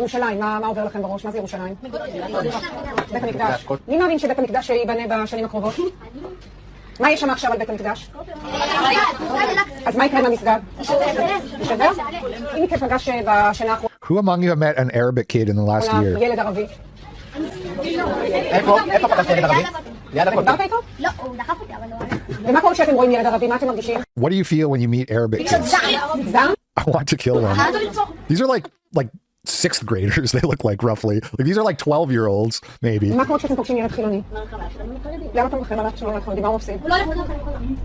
ירושלים, מה עובר לכם בראש? מה זה ירושלים? בית המקדש. מי מאמין שבית המקדש ייבנה בשנים הקרובות? מה יש שם עכשיו על בית המקדש? אז מה יקרה עם המסגד? ישבר? אם יקרה פגש בשנה האחרונה... Who among you have met an Arabic kid in the last year? ילד ערבי. איפה פגשת ילד ערבי? דיברת איתו? לא, הוא דחף אותי, אבל לא... ומה קורה כשאתם רואים ילד ערבי? מה אתם מרגישים? What do you feel when you meet Arabic kids? זעם? I want to kill them. These are like sixth graders, they look like roughly. Like these are like 12-year-olds, maybe. מה קורה כשאתם פוגשים ילד חילוני? למה אתם מוכרים עליו שלא הולך חרדי? מה הוא עושים?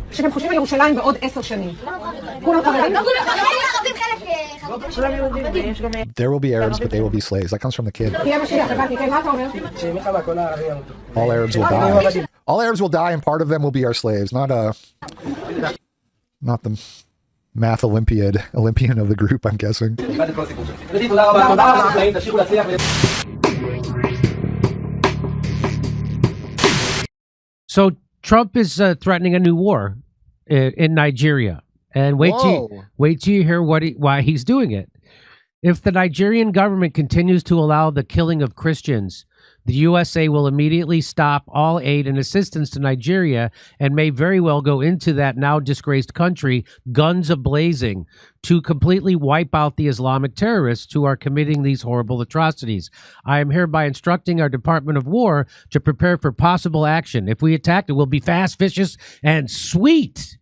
כשאתם חושבים על ירושלים בעוד 10 שנים. כולם חרדים? There will be Arabs, but they will be slaves. That comes from the kid. תהיה משיח, הבנתי, כן, מה אתה אומר? All Arabs will die. All Arabs will die, and part of them will be our slaves. Not the math Olympian of the group, I'm guessing. So Trump is threatening a new war in Nigeria, and wait till you hear why he's doing it. If the Nigerian government continues to allow the killing of Christians, the USA will immediately stop all aid and assistance to Nigeria and may very well go into that now disgraced country, guns a-blazing, to completely wipe out the Islamic terrorists who are committing these horrible atrocities. I am hereby instructing our Department of War to prepare for possible action. If we attack, it will be fast, vicious, and sweet.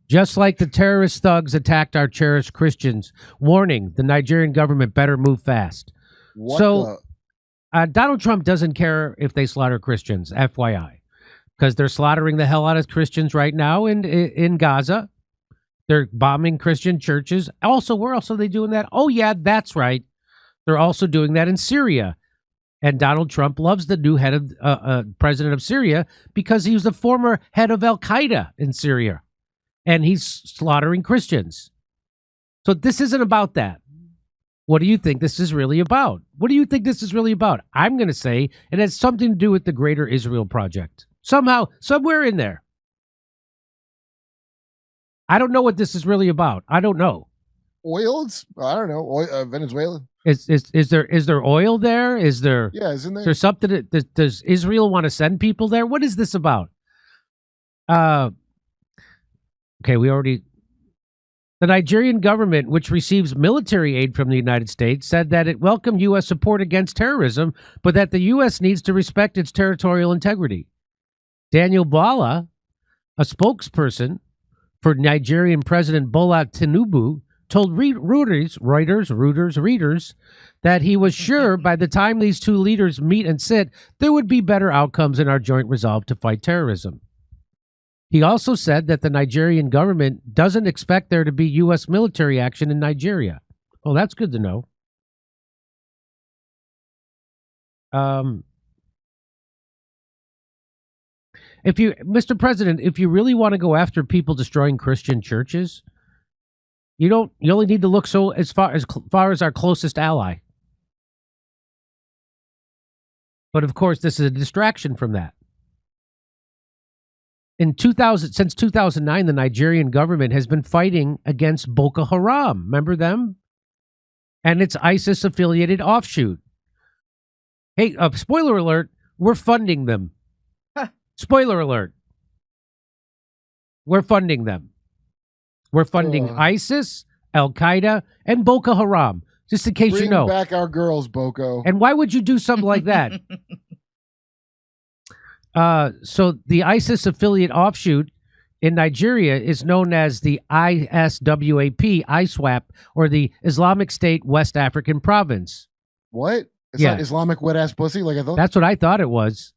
Just like the terrorist thugs attacked our cherished Christians. Warning, the Nigerian government better move fast. Donald Trump doesn't care if they slaughter Christians, FYI, because they're slaughtering the hell out of Christians right now in Gaza. They're bombing Christian churches. Also, where else are they doing that? Oh, yeah, that's right. They're also doing that in Syria. And Donald Trump loves the new head of president of Syria because he was the former head of Al-Qaeda in Syria. And he's slaughtering Christians. So this isn't about that. What do you think this is really about? What do you think this is really about? I'm going to say it has something to do with the Greater Israel Project. Somehow, somewhere in there. I don't know what this is really about. I don't know. Oil? I don't know. Venezuela. Is there oil there? Is there? Yeah, isn't there? Is there something? Does Israel want to send people there? What is this about? Okay, the Nigerian government, which receives military aid from the United States, said that it welcomed U.S. support against terrorism, but that the U.S. needs to respect its territorial integrity. Daniel Bala, a spokesperson for Nigerian President Bola Tinubu, told readers that he was sure by the time these two leaders meet and sit, there would be better outcomes in our joint resolve to fight terrorism. He also said that the Nigerian government doesn't expect there to be U.S. military action in Nigeria. Well, that's good to know. Mr. President, if you really want to go after people destroying Christian churches, you only need to look as far as our closest ally. But of course, this is a distraction from that. Since 2009, the Nigerian government has been fighting against Boko Haram. Remember them? And its ISIS-affiliated offshoot. Hey, spoiler alert, we're funding them. Spoiler alert. We're funding them. We're funding ISIS, Al-Qaeda, and Boko Haram. Just in case you know. Bring back our girls, Boko. And why would you do something like that? So the ISIS affiliate offshoot in Nigeria is known as the ISWAP, or the Islamic State West African Province. What? It's not Islamic wet-ass pussy like I thought? That's what I thought it was.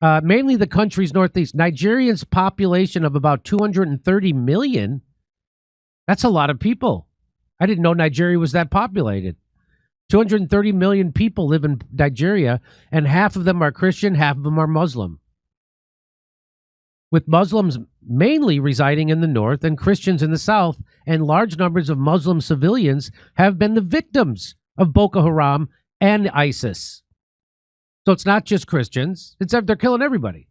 Mainly the country's northeast. Nigeria's population of about 230 million. That's a lot of people. I didn't know Nigeria was that populated. 230 million people live in Nigeria, and half of them are Christian, half of them are Muslim. With Muslims mainly residing in the north and Christians in the south, and large numbers of Muslim civilians have been the victims of Boko Haram and ISIS. So it's not just Christians. They're killing everybody.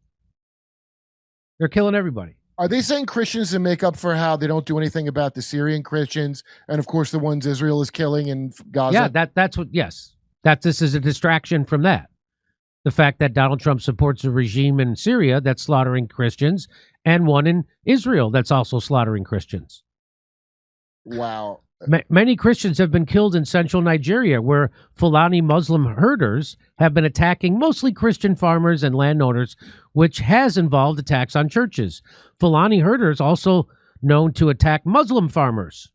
They're killing everybody. Are they saying Christians to make up for how they don't do anything about the Syrian Christians, and of course the ones Israel is killing in Gaza? Yeah, that's what. Yes, that this is a distraction from that. The fact that Donald Trump supports a regime in Syria that's slaughtering Christians, and one in Israel that's also slaughtering Christians. Wow. Many Christians have been killed in central Nigeria, where Fulani Muslim herders have been attacking mostly Christian farmers and landowners, which has involved attacks on churches. Fulani herders also known to attack Muslim farmers.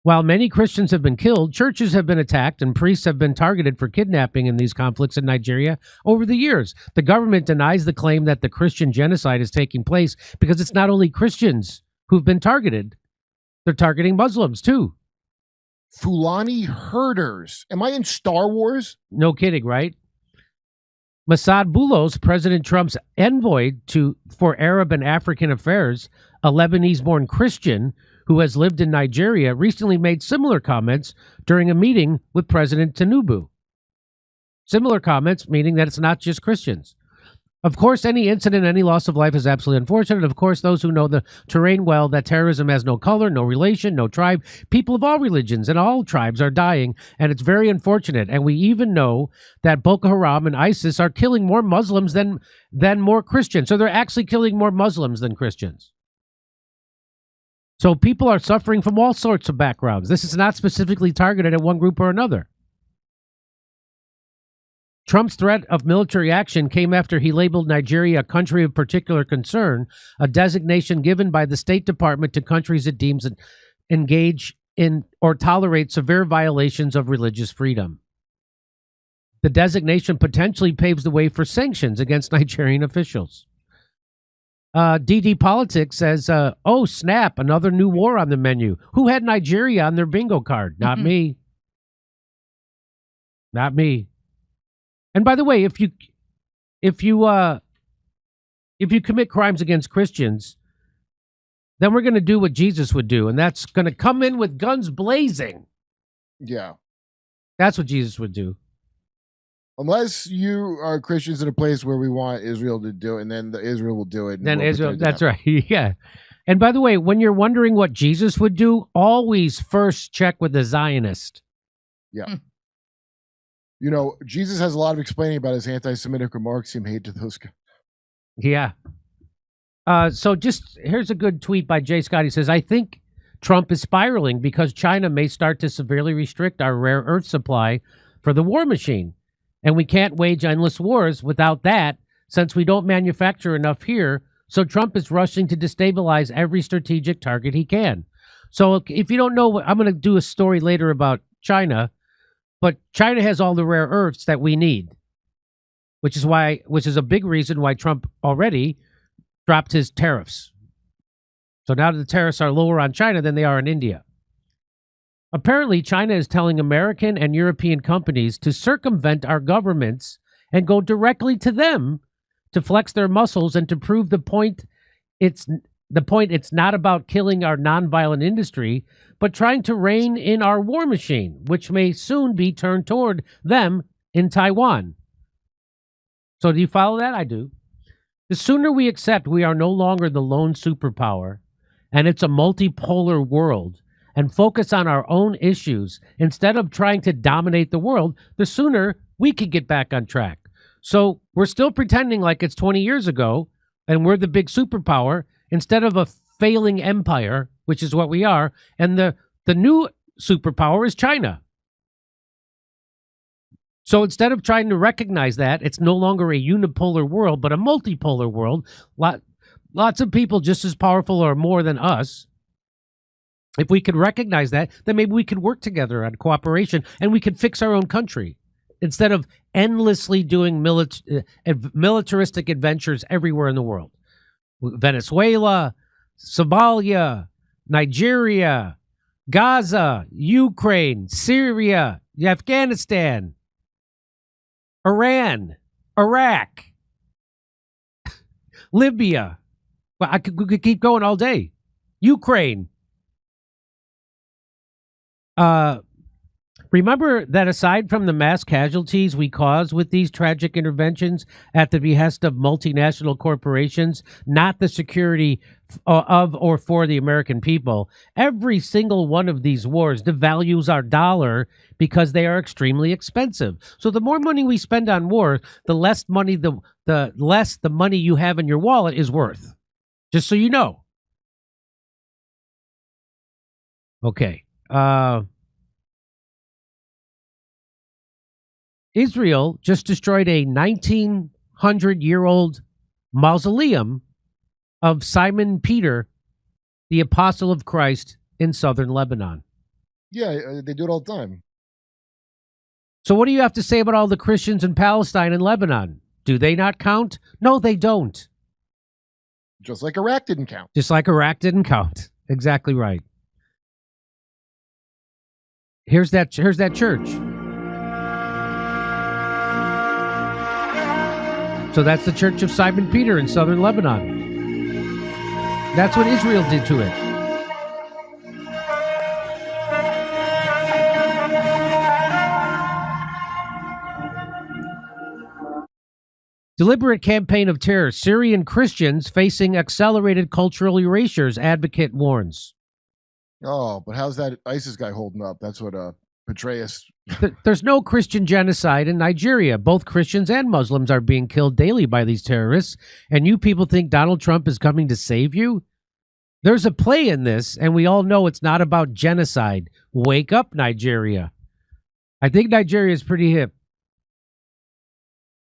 While many Christians have been killed, churches have been attacked and priests have been targeted for kidnapping in these conflicts in Nigeria over the years. The government denies the claim that the Christian genocide is taking place because it's not only Christians who've been targeted, they're targeting Muslims too. Fulani herders. Am I in Star Wars? No kidding, right? Massad Boulos, President Trump's envoy for Arab and African affairs, a Lebanese-born Christian who has lived in Nigeria, recently made similar comments during a meeting with President Tinubu. Similar comments, meaning that it's not just Christians. Of course, any incident, any loss of life is absolutely unfortunate. Of course, those who know the terrain well, that terrorism has no color, no relation, no tribe. People of all religions and all tribes are dying, and it's very unfortunate. And we even know that Boko Haram and ISIS are killing more Muslims than more Christians. So they're actually killing more Muslims than Christians. So people are suffering from all sorts of backgrounds. This is not specifically targeted at one group or another. Trump's threat of military action came after he labeled Nigeria a country of particular concern, a designation given by the State Department to countries it deems engage in or tolerate severe violations of religious freedom. The designation potentially paves the way for sanctions against Nigerian officials. DD Politics says, oh, snap, another new war on the menu. Who had Nigeria on their bingo card? Not me. Not me. And by the way, if you commit crimes against Christians, then we're going to do what Jesus would do, and that's going to come in with guns blazing. Yeah. That's what Jesus would do. Unless you are Christians in a place where we want Israel to do it, and then Israel will do it. Then Israel, that's right. Yeah. And by the way, when you're wondering what Jesus would do, always first check with the Zionist. Yeah. You know, Jesus has a lot of explaining about his anti-Semitic remarks he made to those guys. Yeah. So just here's a good tweet by Jay Scott. He says, I think Trump is spiraling because China may start to severely restrict our rare earth supply for the war machine. And we can't wage endless wars without that, since we don't manufacture enough here. So Trump is rushing to destabilize every strategic target he can. So if you don't know, I'm going to do a story later about China, but China has all the rare earths that we need, which is a big reason why Trump already dropped his tariffs. So now the tariffs are lower on China than they are in India. Apparently, China is telling American and European companies to circumvent our governments and go directly to them to flex their muscles and to prove the point. It's not about killing our nonviolent industry, but trying to rein in our war machine, which may soon be turned toward them in Taiwan. So do you follow that? I do. The sooner we accept we are no longer the lone superpower and it's a multipolar world, and focus on our own issues instead of trying to dominate the world, the sooner we could get back on track. So we're still pretending like it's 20 years ago and we're the big superpower instead of a failing empire, which is what we are. And the new superpower is China. So instead of trying to recognize that, it's no longer a unipolar world, but a multipolar world. Lots of people just as powerful or more than us. If we could recognize that, then maybe we could work together on cooperation and we could fix our own country instead of endlessly doing militaristic adventures everywhere in the world. Venezuela, Somalia, Nigeria, Gaza, Ukraine, Syria, Afghanistan, Iran, Iraq, Libya. Well, we could keep going all day. Ukraine. Remember that aside from the mass casualties we cause with these tragic interventions at the behest of multinational corporations, not the security of or for the American people, every single one of these wars devalues our dollar because they are extremely expensive. So the more money we spend on war, the less money the less the money you have in your wallet is worth. Just so you know. Okay. Israel just destroyed a 1,900-year-old mausoleum of Simon Peter, the apostle of Christ, in southern Lebanon. Yeah, they do it all the time. So what do you have to say about all the Christians in Palestine and Lebanon? Do they not count? No, they don't. Just like Iraq didn't count. Just like Iraq didn't count. Exactly right. Here's that church. So that's the Church of Simon Peter in southern Lebanon. That's what Israel did to it. Deliberate campaign of terror. Syrian Christians facing accelerated cultural erasures, advocate warns. Oh, but how's that ISIS guy holding up? That's what Petraeus. There's no Christian genocide in Nigeria. Both Christians and Muslims are being killed daily by these terrorists. And you people think Donald Trump is coming to save you? There's a play in this, and we all know it's not about genocide. Wake up, Nigeria. I think Nigeria is pretty hip.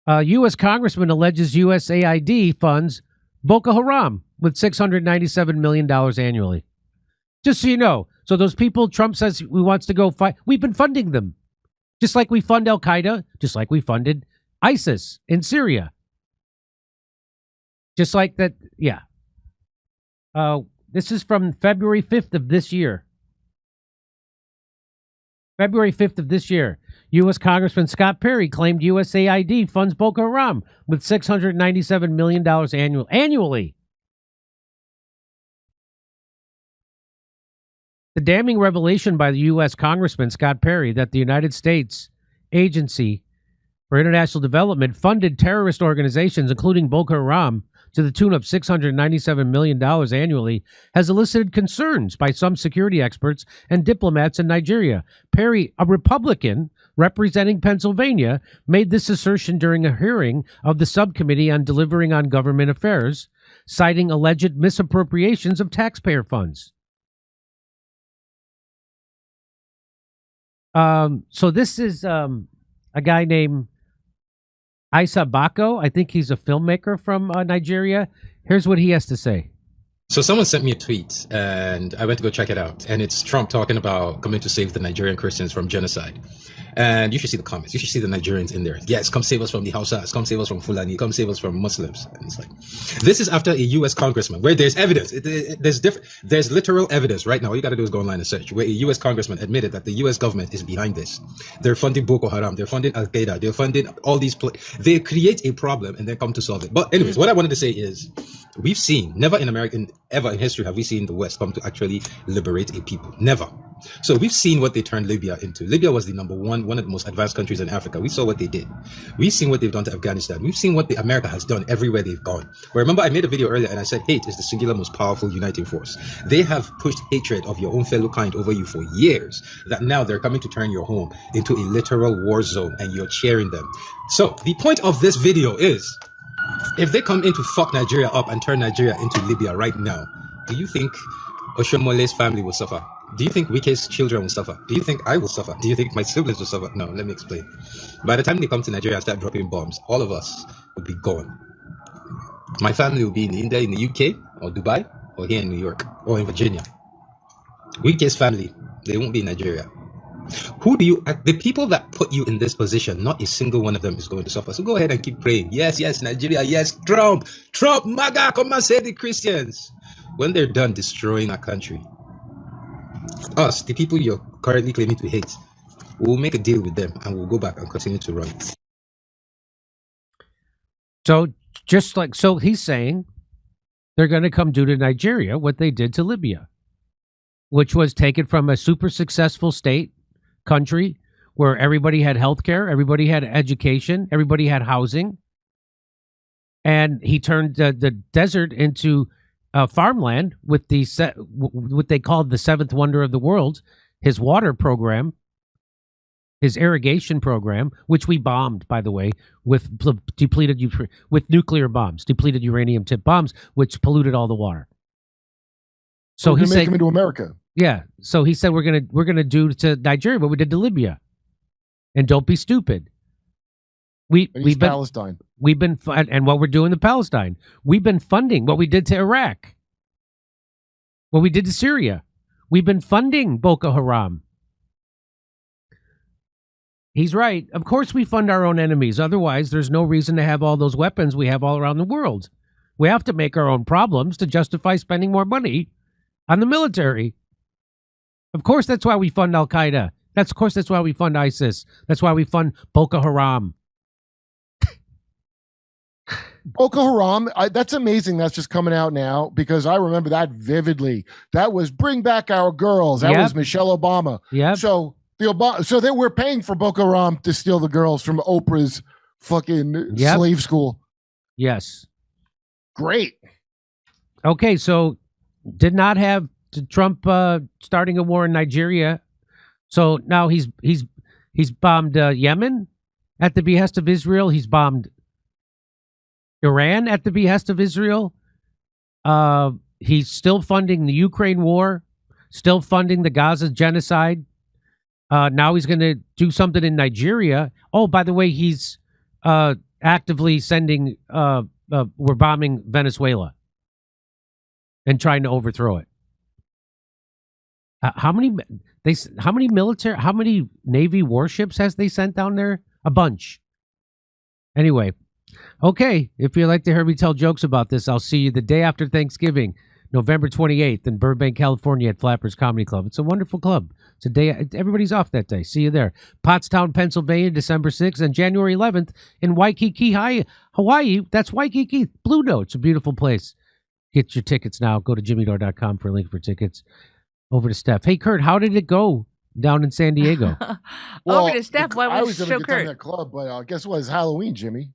U.S. Congressman alleges USAID funds Boko Haram with $697 million annually. Just so you know. So those people Trump says he wants to go fight, we've been funding them. Just like we fund Al-Qaeda, just like we funded ISIS in Syria. Just like that, yeah. This is from February 5th of this year. February 5th of this year. U.S. Congressman Scott Perry claimed USAID funds Boko Haram with $697 million annually. The damning revelation by the U.S. Congressman Scott Perry that the United States Agency for International Development funded terrorist organizations, including Boko Haram, to the tune of $697 million annually has elicited concerns by some security experts and diplomats in Nigeria. Perry, a Republican representing Pennsylvania, made this assertion during a hearing of the Subcommittee on Delivering on Government Affairs, citing alleged misappropriations of taxpayer funds. So this is a guy named Isa Bako. I think he's a filmmaker from Nigeria. Here's what he has to say. So someone sent me a tweet and I went to go check it out. And it's Trump talking about coming to save the Nigerian Christians from genocide. And you should see the comments. You should see the Nigerians in there. Yes, come save us from the Hausas. Come save us from Fulani. Come save us from Muslims. And it's like, this is after a U.S. congressman where there's evidence. There's literal evidence right now. All you got to do is go online and search where a U.S. congressman admitted that the U.S. government is behind this. They're funding Boko Haram. They're funding Al-Qaeda. They're funding all these. They create a problem and then come to solve it. But anyways, what I wanted to say is we've seen, never in American, ever in history have we seen the West come to actually liberate a people. Never. So we've seen what they turned Libya into. Libya was the number one of the most advanced countries in Africa. We saw what they did. We've seen what they've done to Afghanistan. We've seen what America has done everywhere they've gone. But remember, I made a video earlier and I said hate is the singular most powerful uniting force. They have pushed hatred of your own fellow kind over you for years, that now they're coming to turn your home into a literal war zone and you're cheering them. So the point of this video is, if they come in to fuck Nigeria up and turn Nigeria into Libya right now, do you think Oshomole's family will suffer? Do you think Wike's children will suffer? Do you think I will suffer? Do you think my siblings will suffer? No, let me explain. By the time they come to Nigeria and start dropping bombs, all of us will be gone. My family will be in India, in the UK, or Dubai, or here in New York, or in Virginia. Wike's family, they won't be in Nigeria. The people that put you in this position, not a single one of them is going to suffer. So go ahead and keep praying. Yes, Nigeria, yes, Trump, MAGA, come and save the Christians. When they're done destroying our country, us, the people you're currently claiming to hate, we'll make a deal with them and we'll go back and continue to run. So he's saying they're going to come do to Nigeria what they did to Libya, which was take it from a super successful country where everybody had health care, everybody had education, everybody had housing. And he turned the desert into farmland with what they called the seventh wonder of the world, his water program, his irrigation program, which we bombed, by the way, with nuclear bombs, depleted uranium tipped bombs, which polluted all the water. So he said, "Make him into America." Yeah. So he said, we're gonna do to Nigeria what we did to Libya, and don't be stupid. We've been Palestine. And what we're doing to Palestine. We've been funding what we did to Iraq, what we did to Syria. We've been funding Boko Haram. He's right. Of course we fund our own enemies. Otherwise, there's no reason to have all those weapons we have all around the world. We have to make our own problems to justify spending more money on the military. Of course, that's why we fund Al-Qaeda. That's why we fund ISIS. That's why we fund Boko Haram. Boko Haram, that's amazing. That's just coming out now because I remember that vividly. That was Bring Back Our Girls. That was Michelle Obama. Yeah. So that we're paying for Boko Haram to steal the girls from Oprah's fucking slave school. Yes. Great. Okay, so did not have Trump starting a war in Nigeria. So now he's bombed Yemen at the behest of Israel. He's bombed Iran at the behest of Israel. He's still funding the Ukraine war, still funding the Gaza genocide. Now he's going to do something in Nigeria. Oh, by the way, he's actively sending, we're bombing Venezuela and trying to overthrow it. How many Navy warships has they sent down there? A bunch. Anyway. Okay, if you'd like to hear me tell jokes about this, I'll see you the day after Thanksgiving, November 28th in Burbank, California at Flappers Comedy Club. It's a wonderful club. It's a day, everybody's off that day. See you there. Pottstown, Pennsylvania, December 6th, and January 11th in Waikiki, Hawaii. That's Waikiki. Blue Note. It's a beautiful place. Get your tickets now. Go to jimmydore.com for a link for tickets. Over to Steph. Hey, Kurt, how did it go down in San Diego? Over to Steph. I was going to get that club, but guess what? It's Halloween, Jimmy.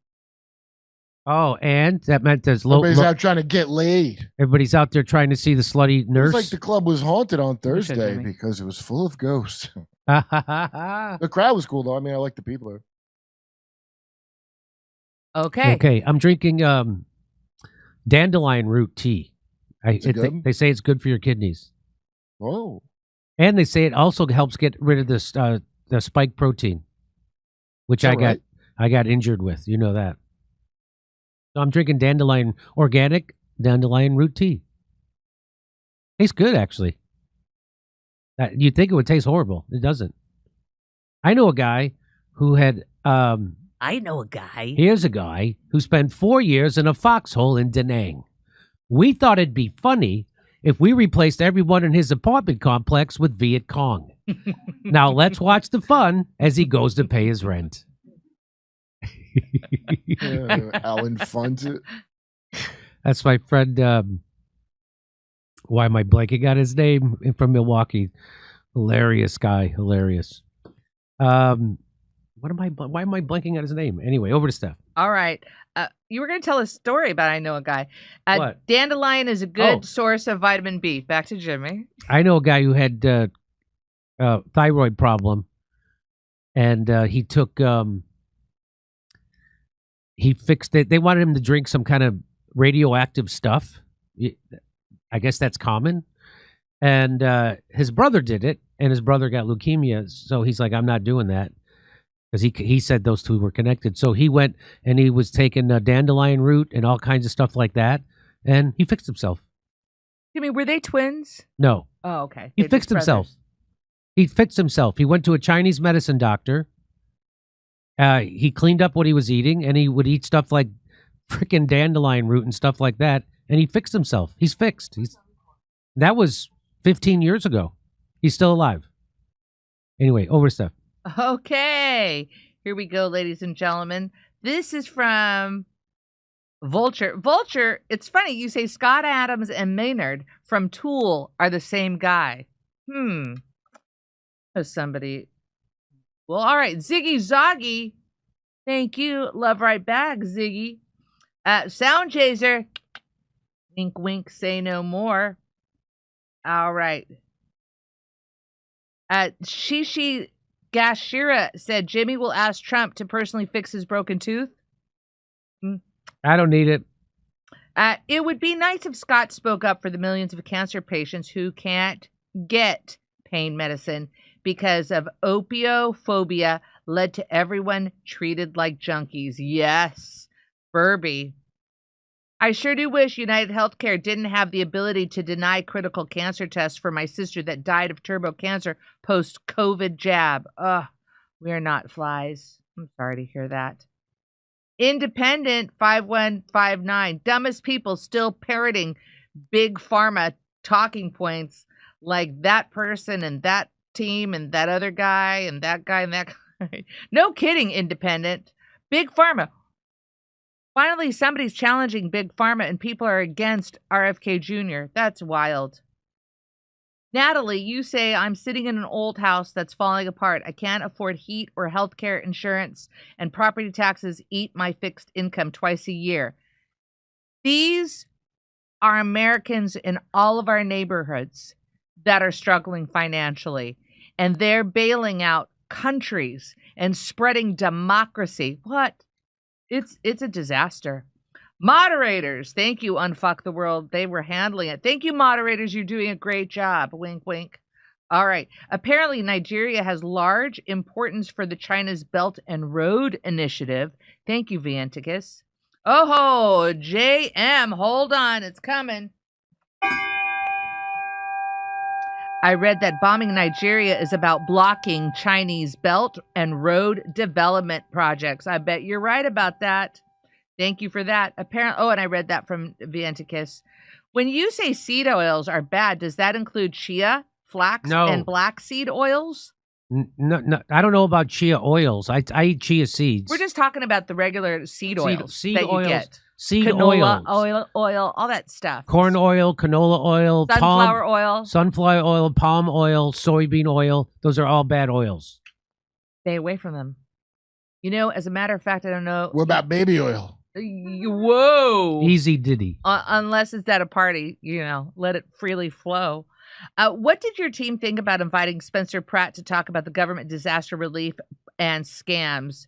Oh, and that meant there's everybody's out trying to get laid. Everybody's out there trying to see the slutty nurse. It's like the club was haunted on Thursday because it was full of ghosts. The crowd was cool, though. I mean, I like the people there. Okay. I'm drinking dandelion root tea. They say it's good for your kidneys. Oh. And they say it also helps get rid of the spike protein, which I got injured with. You know that. So I'm drinking organic dandelion root tea. Tastes good, actually. You'd think it would taste horrible. It doesn't. I know a guy who had... Here's a guy who spent 4 years in a foxhole in Da Nang. We thought it'd be funny if we replaced everyone in his apartment complex with Viet Cong. Now let's watch the fun as he goes to pay his rent. Alan funds it. That's my friend. Why am I blanking on his name? From Milwaukee. Hilarious guy. Hilarious. Why am I blanking on his name? Anyway, over to Steph. All right. You were going to tell a story about I know a guy. What? Dandelion is a good source of vitamin B. Back to Jimmy. I know a guy who had a thyroid problem, and he took... he fixed it. They wanted him to drink some kind of radioactive stuff. I guess that's common. And his brother did it, and his brother got leukemia. So he's like, I'm not doing that. Because he said those two were connected. So he went and he was taking dandelion root and all kinds of stuff like that. And he fixed himself. Jimmy, were they twins? No. Oh, okay. He fixed himself. He fixed himself. He went to a Chinese medicine doctor. He cleaned up what he was eating, and he would eat stuff like freaking dandelion root and stuff like that, and he fixed himself. He's fixed. That was 15 years ago. He's still alive. Anyway, over stuff. Okay. Here we go, ladies and gentlemen. This is from Vulture. Vulture, it's funny. You say Scott Adams and Maynard from Tool are the same guy. As somebody Well, all right. Ziggy Zoggy. Thank you. Love right back, Ziggy. Sound Chaser. Wink, wink, say no more. All right. Shishi Gashira said Jimmy will ask Trump to personally fix his broken tooth. I don't need it. It would be nice if Scott spoke up for the millions of cancer patients who can't get pain medicine because of opiophobia led to everyone treated like junkies. Yes, Burby. I sure do wish United Healthcare didn't have the ability to deny critical cancer tests for my sister that died of turbo cancer post-COVID jab. Ugh, we're not flies. I'm sorry to hear that. Independent 5159. Dumbest people still parroting big pharma talking points like that person and that team and that other guy and that guy and that guy. No kidding, Independent. Big pharma. Finally, somebody's challenging Big Pharma and people are against RFK Jr. That's wild. Natalie, you say, I'm sitting in an old house that's falling apart. I can't afford heat or healthcare insurance, and property taxes eat my fixed income twice a year. These are Americans in all of our neighborhoods that are struggling financially, and they're bailing out countries and spreading democracy. What? It's a disaster. Moderators, thank you, Unfuck the World. They were handling it. Thank you, moderators. You're doing a great job. Wink, wink. All right. Apparently, Nigeria has large importance for the China's Belt and Road Initiative. Thank you, Vianticus. Oh, JM, hold on. It's coming. I read that bombing Nigeria is about blocking Chinese Belt and Road development projects. I bet you're right about that. Thank you for that. Apparently, and I read that from Vianticus. When you say seed oils are bad, does that include chia, flax, and black seed oils? No, I don't know about chia oils. I eat chia seeds. We're just talking about the regular seed oils seed that oils, you get. Seed Canola oils. oil, all that stuff. Corn oil, canola oil, sunflower oil, palm oil, soybean oil. Those are all bad oils. Stay away from them. You know, as a matter of fact, I don't know. What about baby oil? Whoa. Easy Diddy. Unless it's at a party, let it freely flow. What did your team think about inviting Spencer Pratt to talk about the government disaster relief and scams?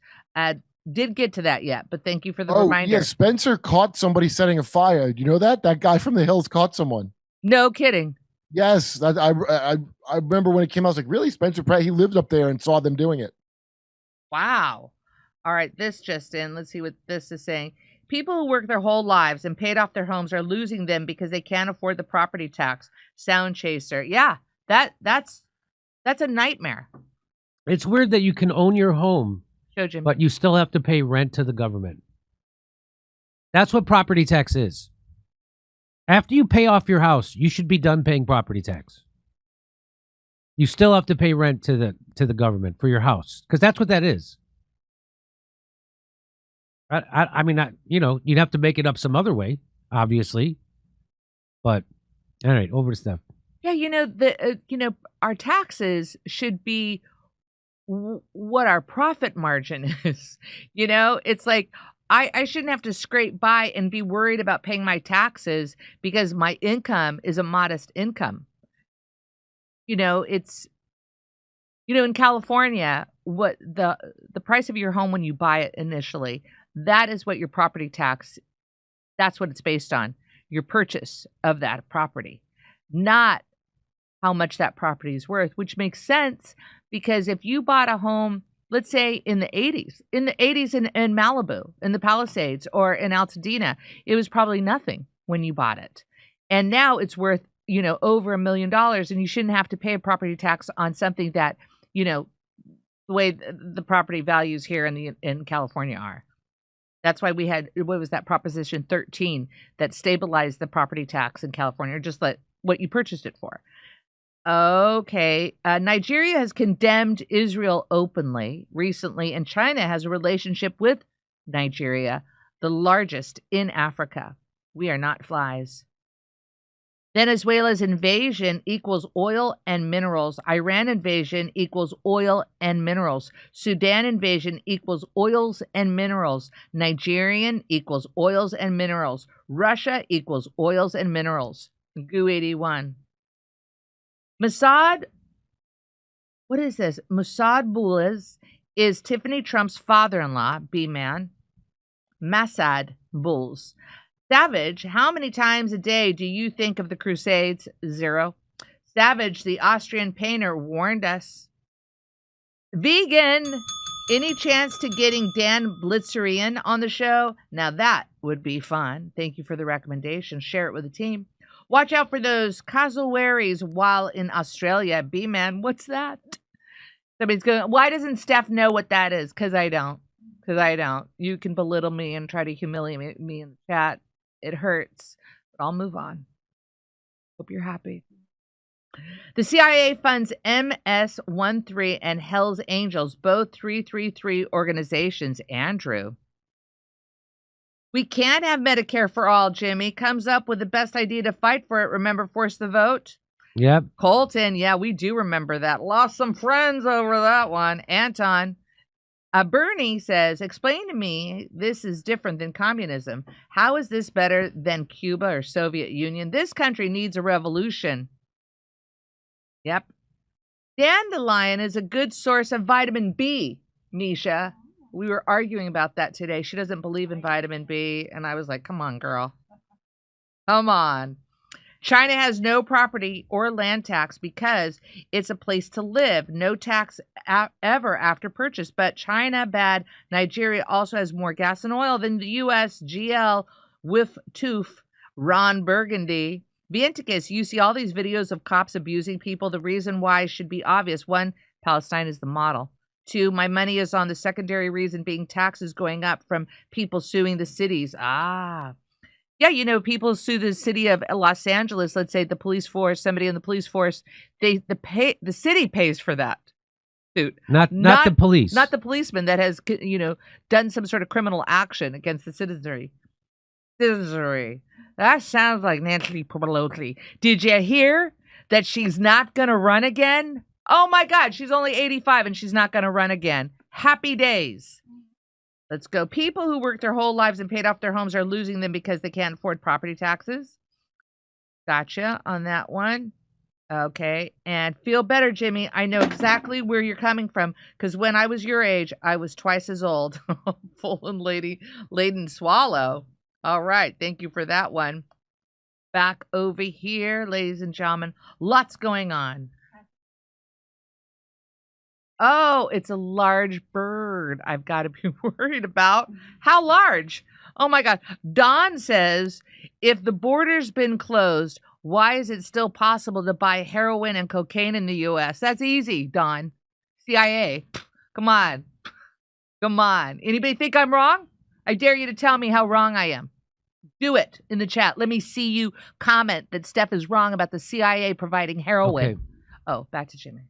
Did get to that yet, but thank you for the reminder. Yeah, Spencer caught somebody setting a fire. You know that? That guy from the hills caught someone. No kidding. Yes. I remember when it came out, I was like, really? Spencer Pratt? He lived up there and saw them doing it. Wow. All right, this just in. Let's see what this is saying. People who work their whole lives and paid off their homes are losing them because they can't afford the property tax. Sound Chaser. Yeah, that's a nightmare. It's weird that you can own your home, Jim. but you still have to pay rent to the government. That's what property tax is. After you pay off your house, you should be done paying property tax. You still have to pay rent to the government for your house, because that's what that is. I mean, you'd have to make it up some other way, obviously. But all right, over to Steph. Yeah, our taxes should be what our profit margin is. It's like I shouldn't have to scrape by and be worried about paying my taxes because my income is a modest income. It's in California, what the price of your home when you buy it initially, that is what your property tax, that's what it's based on. Your purchase of that property, not how much that property is worth, which makes sense because if you bought a home, let's say in the 80s in Malibu, in the Palisades or in Altadena, it was probably nothing when you bought it. And now it's worth, over $1 million, and you shouldn't have to pay a property tax on something that, the way the property values here in California are. That's why we had, what was that, Proposition 13 that stabilized the property tax in California, or just what you purchased it for. Okay. Nigeria has condemned Israel openly recently, and China has a relationship with Nigeria, the largest in Africa. We are not flies. Venezuela's invasion equals oil and minerals. Iran invasion equals oil and minerals. Sudan invasion equals oils and minerals. Nigerian equals oils and minerals. Russia equals oils and minerals. Goo 81. Mossad, what is this? Mossad Bulls is Tiffany Trump's father-in-law, B-man. Mossad Bulls. Savage, how many times a day do you think of the Crusades? 0. Savage, the Austrian painter, warned us. Vegan, any chance to getting Dan Blitzerian on the show? Now that would be fun. Thank you for the recommendation. Share it with the team. Watch out for those cassowaries while in Australia. B-man, what's that? Somebody's going, why doesn't Steph know what that is? Because I don't. You can belittle me and try to humiliate me in the chat. It hurts, but I'll move on. Hope you're happy. The CIA funds MS-13 and Hell's Angels, both 333 organizations. Andrew. We can't have Medicare for all, Jimmy. Comes up with the best idea to fight for it. Remember, force the vote? Yep. Colton, yeah, we do remember that. Lost some friends over that one. Anton. Bernie says, explain to me, this is different than communism. How is this better than Cuba or Soviet Union? This country needs a revolution. Yep. Dandelion is a good source of vitamin B, Misha. We were arguing about that today. She doesn't believe in vitamin B. And I was like, come on, girl. Come on. China has no property or land tax because it's a place to live. No tax ever after purchase. But China bad. Nigeria also has more gas and oil than the U.S. GL with tooth. Ron Burgundy. Vienticus, you see all these videos of cops abusing people. The reason why should be obvious. 1, Palestine is the model. 2, my money is on the secondary reason being taxes going up from people suing the cities. Yeah, you know, people sue the city of Los Angeles. Let's say the police force, somebody in the police force, the city pays for that suit. Not the police. Not the policeman that has, you know, done some sort of criminal action against the citizenry. That sounds like Nancy Pelosi. Did you hear that she's not going to run again? Oh my God, she's only 85 and she's not going to run again. Happy days. Let's go. People who worked their whole lives and paid off their homes are losing them because they can't afford property taxes. Gotcha on that one. Okay. And feel better, Jimmy. I know exactly where you're coming from because when I was your age, I was twice as old. Full and laden swallow. All right. Thank you for that one. Back over here, ladies and gentlemen. Lots going on. Oh, it's a large bird I've got to be worried about. How large? Oh, my God. Don says, if the border's been closed, why is it still possible to buy heroin and cocaine in the U.S.? That's easy, Don. CIA. Come on. Come on. Anybody think I'm wrong? I dare you to tell me how wrong I am. Do it in the chat. Let me see you comment that Steph is wrong about the CIA providing heroin. Okay. Oh, back to Jimmy.